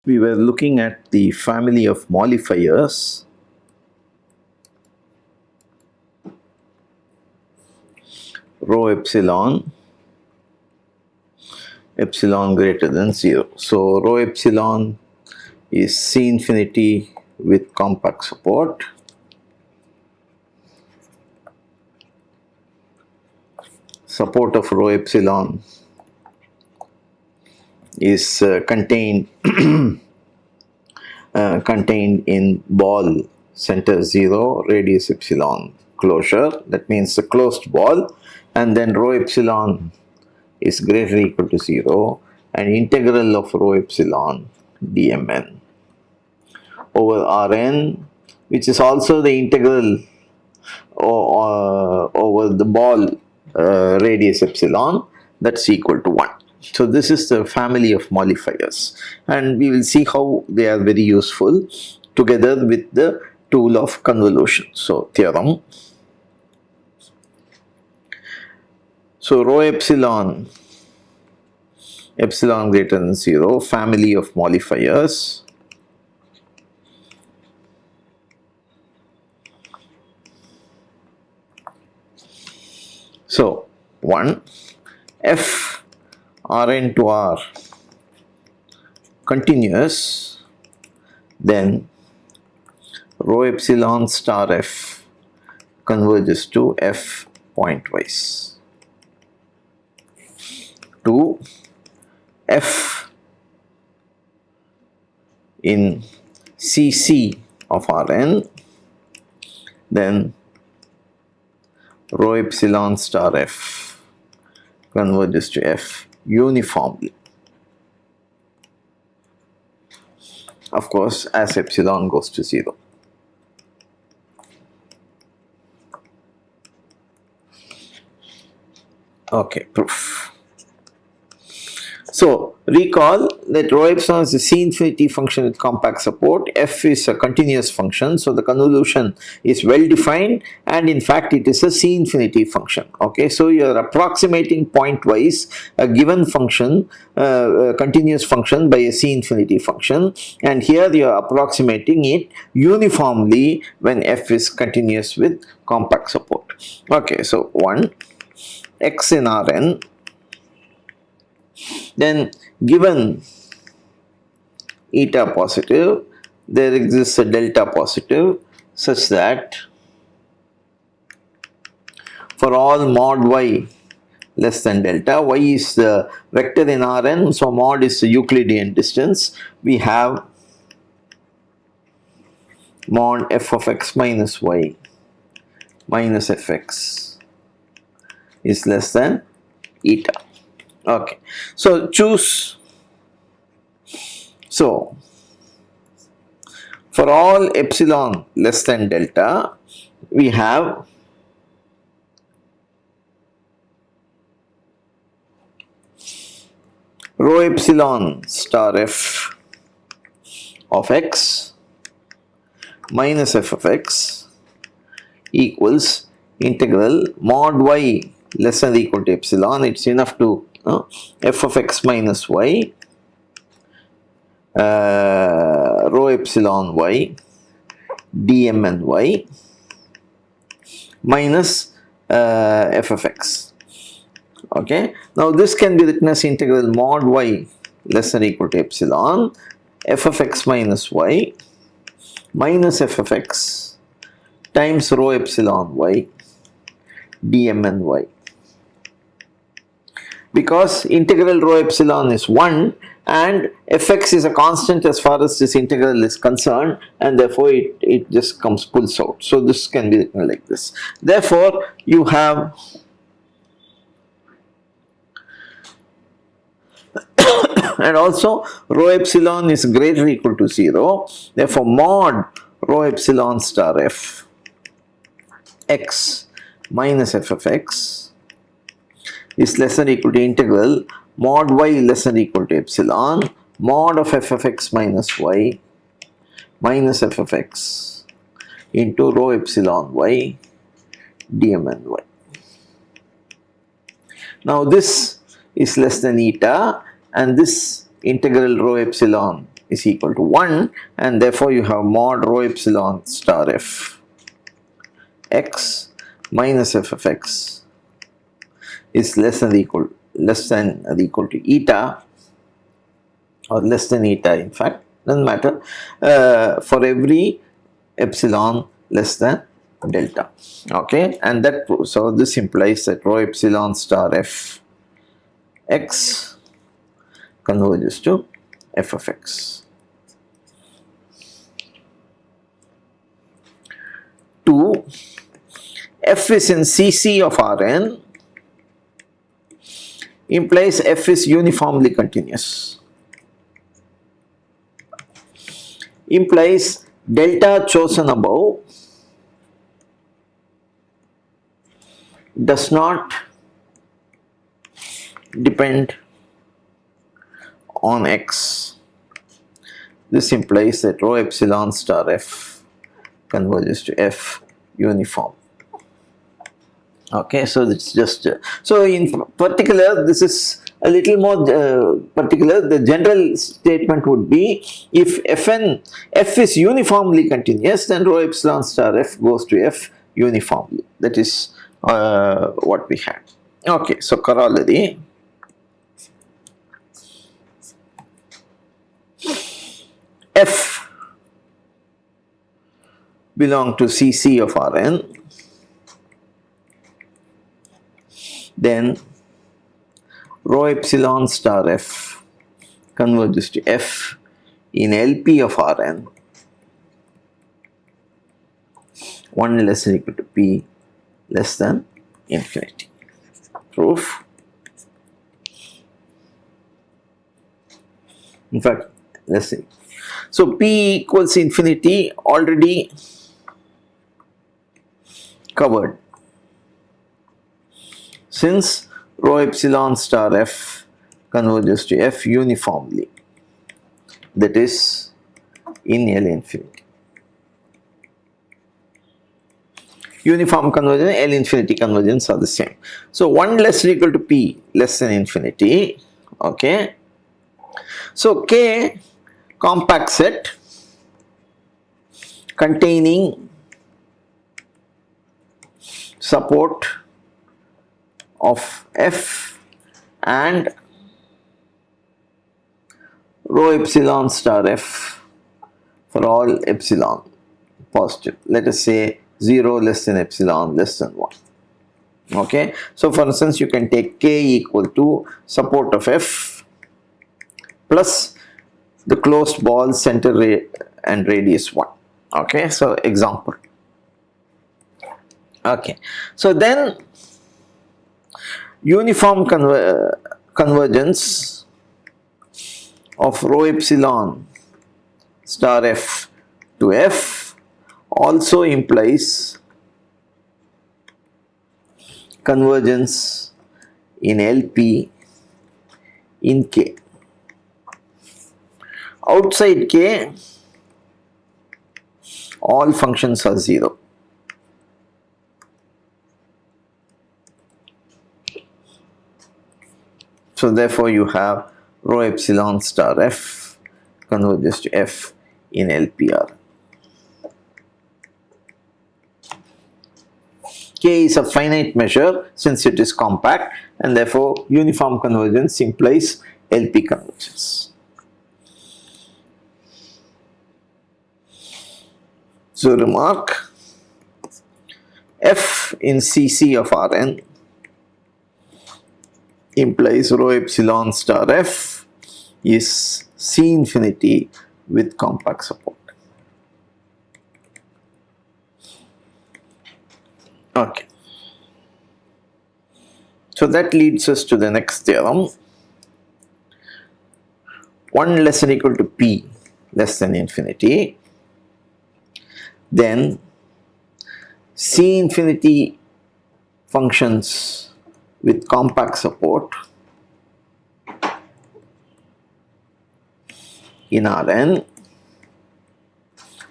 We were looking at the family of mollifiers. Rho epsilon, epsilon greater than 0. So rho epsilon is C infinity with compact support. Support of rho epsilon is contained in ball center 0, radius epsilon closure. That means a closed ball, and then rho epsilon is greater or equal to 0, and integral of rho epsilon dmn over Rn, which is also the integral over the ball radius epsilon, that's equal to 1. So this is the family of mollifiers, and we will see how they are very useful together with the tool of convolution. So theorem. So rho epsilon, epsilon greater than 0, family of mollifiers. So 1, f Rn to R continuous, then rho epsilon star f converges to f pointwise. 2, f in Cc of Rn, then rho epsilon star f converges to f uniformly. Of course, as epsilon goes to 0. Okay, proof. So recall that rho epsilon is a C infinity function with compact support. F is a continuous function, so the convolution is well defined, and in fact it is a C infinity function. Okay, so you are approximating pointwise a given function, continuous function, by a C infinity function, and here you are approximating it uniformly when F is continuous with compact support. Okay, so 1, x in Rn. Then given eta positive, there exists a delta positive such that for all mod y less than delta, y is the vector in Rn, so mod is the Euclidean distance, we have mod f of x minus y minus fx is less than eta. Okay, so choose. So for all epsilon less than delta, we have rho epsilon star f of x minus f of x equals integral mod y less than or equal to epsilon. It's enough to f of x minus y rho epsilon y dmn y minus f of x. Okay, now this can be written as integral mod y less than or equal to epsilon f of x minus y minus f of x times rho epsilon y dmn y. Because integral rho epsilon is 1 and fx is a constant as far as this integral is concerned, and therefore it just pulls out. So this can be written like this. Therefore you have and also rho epsilon is greater or equal to 0. Therefore mod rho epsilon star f x minus f of x is less than or equal to integral mod y less than or equal to epsilon mod of f of x minus y minus f of x into rho epsilon y dmn y. Now this is less than eta, and this integral rho epsilon is equal to 1, and therefore you have mod rho epsilon star f x minus f of x is less than or equal to eta, or less than eta, in fact, doesn't matter, for every epsilon less than delta. Okay, and that, so this implies that rho epsilon star f x converges to f of x. 2. F is in CC of Rn implies f is uniformly continuous. Implies delta chosen above does not depend on x. This implies that rho epsilon star f converges to f uniform. Okay, so it's just so in particular this is a little more particular. The general statement would be, if f is uniformly continuous, then rho epsilon star f goes to f uniformly. That is what we had. Okay, so corollary. F belong to CC of Rn, then rho epsilon star f converges to f in LP of Rn, 1 less than or equal to p less than infinity. Proof. In fact, let's see. So p equals infinity already covered, since rho epsilon star f converges to f uniformly, that is in L infinity. Uniform convergence, L infinity convergence are the same. So 1 less than or equal to p less than infinity. Okay. So K compact set containing support of f and rho epsilon star f for all epsilon positive. Let us say 0 less than epsilon less than 1. Okay, so for instance, you can take K equal to support of f plus the closed ball center and radius 1. Okay, so example. Okay, so then uniform convergence of rho epsilon star f to f also implies convergence in LP in K. Outside K, all functions are 0. So therefore you have rho epsilon star f converges to f in LPR. K is a finite measure since it is compact, and therefore uniform convergence implies LP convergence. So remark, f in CC of Rn implies rho epsilon star f is C infinity with compact support. Okay. So that leads us to the next theorem. 1 less than or equal to p less than infinity, then C infinity functions with compact support in Rn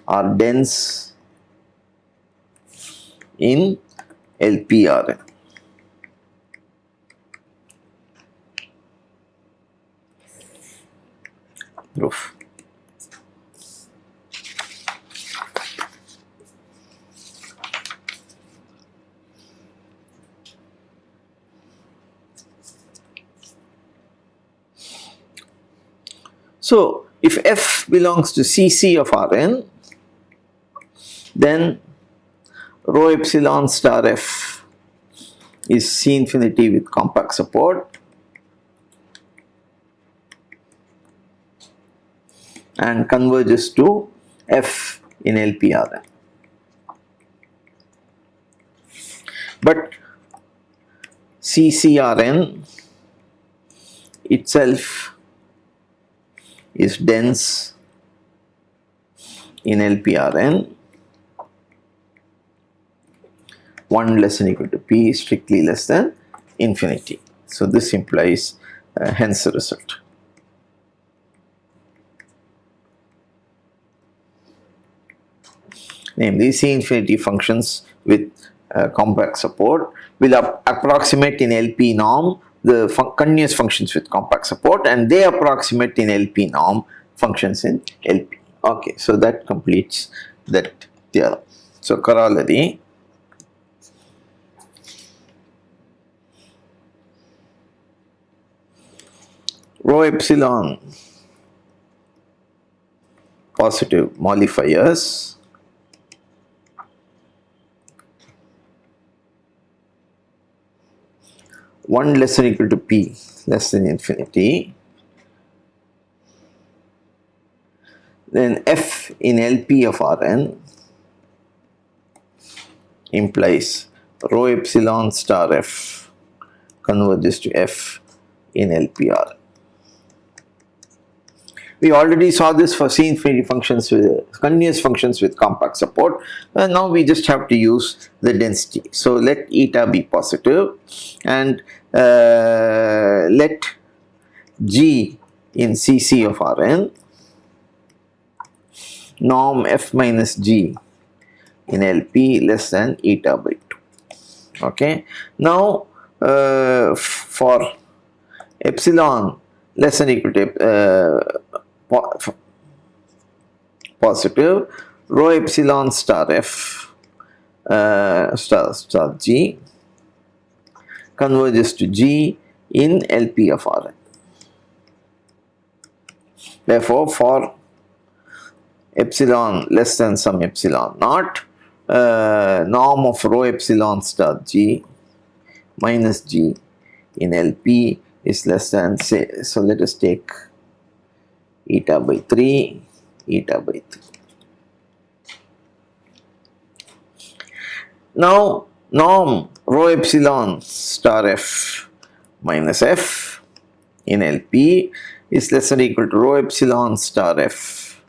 are dense in LPRn. Proof. So if f belongs to Cc of Rn, then rho epsilon star f is C infinity with compact support, and converges to f in LPRN. But CCRN itself is dense in LPRN, 1 less than equal to p, strictly less than infinity. So this implies hence the result. Namely, C infinity functions with compact support will approximate in LP norm the continuous functions with compact support, and they approximate in LP norm functions in LP. Okay, so that completes that theorem. So corollary, rho epsilon positive mollifiers one less than equal to p less than infinity, then f in LP of Rn implies rho epsilon star f converges to f in LPR. We already saw this for C infinity functions with continuous functions with compact support, and now we just have to use the density. So let eta be positive, and let G in Cc of Rn norm f minus G in LP less than eta by 2. Okay. Now for epsilon less than equal to positive, rho epsilon star f star G converges to G in LP of Rn. Therefore, for epsilon less than some epsilon naught, norm of rho epsilon star G minus G in LP is less than, say, so let us take eta by 3, eta by 3. Now, norm rho epsilon star f minus f in LP is less than or equal to rho epsilon star f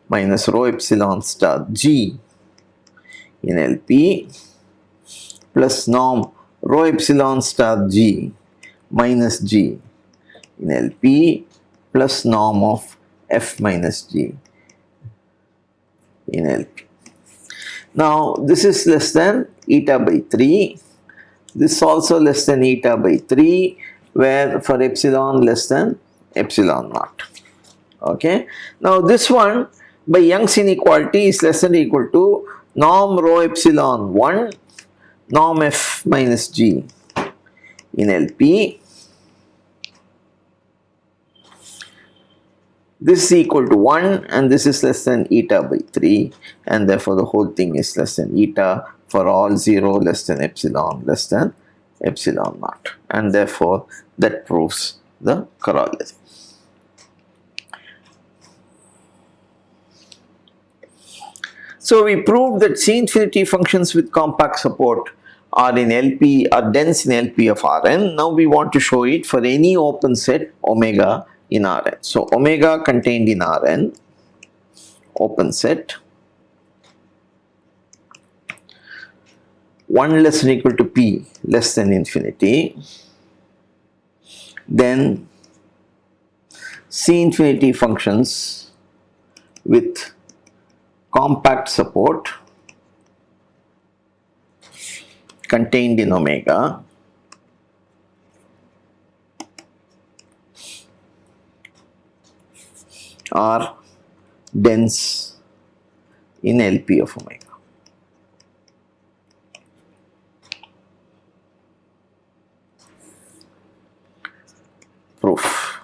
minus rho epsilon star G in LP plus norm rho epsilon star G minus G in LP plus norm of f minus G in LP. Now this is less than eta by 3, this also less than eta by 3, where for epsilon less than epsilon naught. Okay. Now this one by Young's inequality is less than or equal to norm rho epsilon 1 norm f minus G in LP. This is equal to 1 and this is less than eta by 3, and therefore the whole thing is less than eta for all 0 less than epsilon naught, and therefore that proves the corollary. So we proved that C infinity functions with compact support are dense in LP of Rn. Now we want to show it for any open set omega in Rn. So omega contained in Rn, open set, 1 less than or equal to p less than infinity, then C infinity functions with compact support contained in omega are dense in LP of omega. Proof.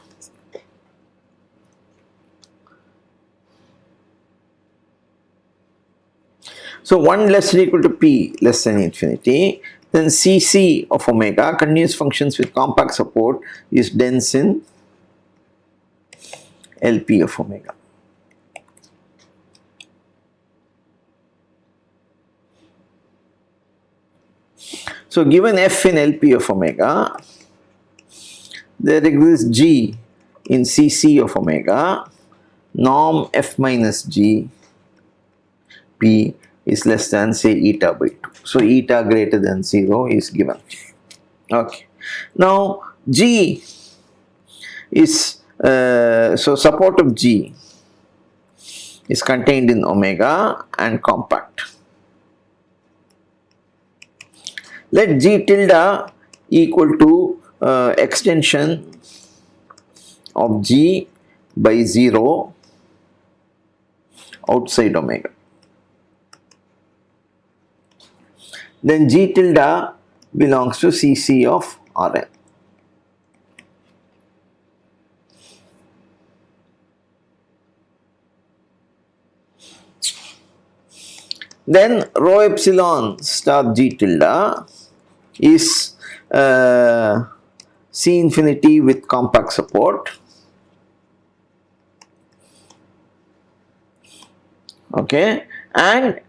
So 1 less than or equal to p less than infinity, then Cc of omega, continuous functions with compact support, is dense in Lp of omega. So given f in Lp of omega, there exists g in Cc of omega, norm f minus g p is less than, say, eta by 2. So eta greater than 0 is given. Okay. Now g is, so support of g is contained in omega and compact. Let g tilde equal to extension of g by 0 outside omega. Then g tilde belongs to Cc of Rn. Then rho epsilon star g tilde is C infinity with compact support. Okay, and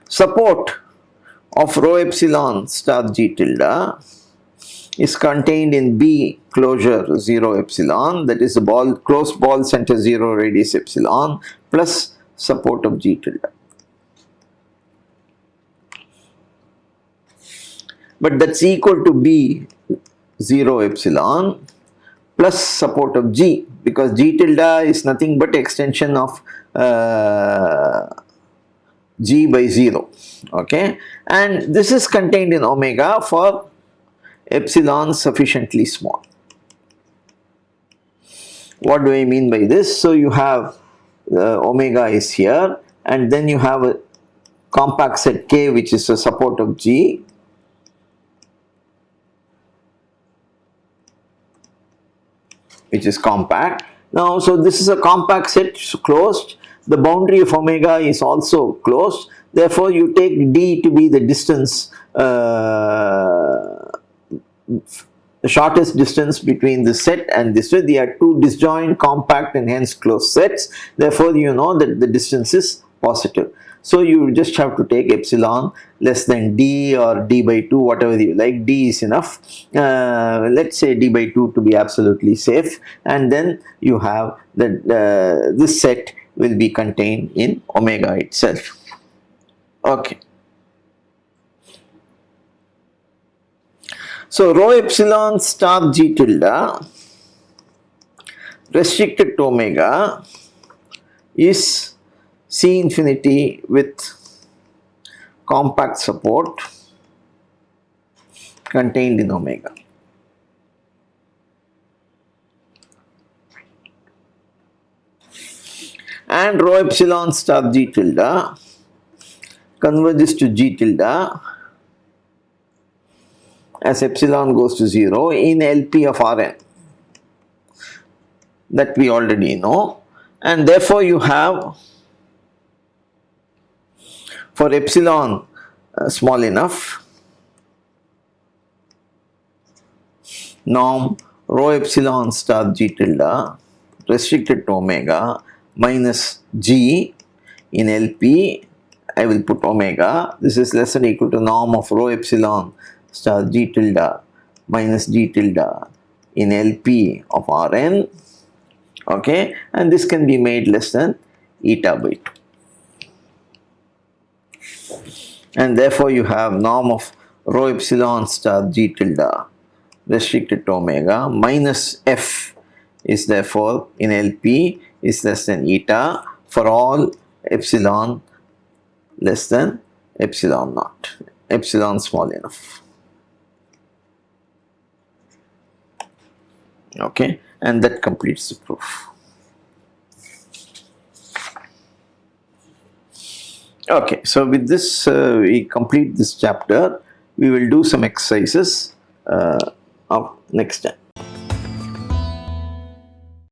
support of rho epsilon star g tilde is contained in B closure 0 epsilon, that is the ball closed ball center 0 radius epsilon plus support of g tilde. But that's equal to B 0 epsilon plus support of g, because g tilde is nothing but extension of g by 0. Okay, and this is contained in omega for epsilon sufficiently small. What do I mean by this? So you have omega is here, and then you have a compact set K which is a support of G, which is compact. Now, so this is a compact set closed. The boundary of omega is also closed. Therefore, you take D to be the distance, the shortest distance between the set and this set. They are two disjoint, compact and hence closed sets. Therefore, you know that the distance is positive. So you just have to take epsilon less than D or D by 2, whatever you like. D is enough. Let's say D by 2 to be absolutely safe. And then you have that this set will be contained in omega itself. Okay. So rho epsilon star G tilde restricted to omega is C infinity with compact support contained in omega. And rho epsilon star G tilde converges to G tilde as epsilon goes to 0 in Lp of Rn. That we already know, and therefore you have for epsilon small enough, norm rho epsilon star G tilde restricted to omega minus G in Lp. I will put omega. This is less than or equal to norm of rho epsilon star G tilde minus G tilde in Lp of Rn. Okay, and this can be made less than eta by 2. And therefore you have norm of rho epsilon star G tilde restricted to omega minus F is therefore in Lp is less than eta for all epsilon less than epsilon naught, epsilon small enough. Okay, and that completes the proof. Okay, so with this we complete this chapter. We will do some exercises of next time.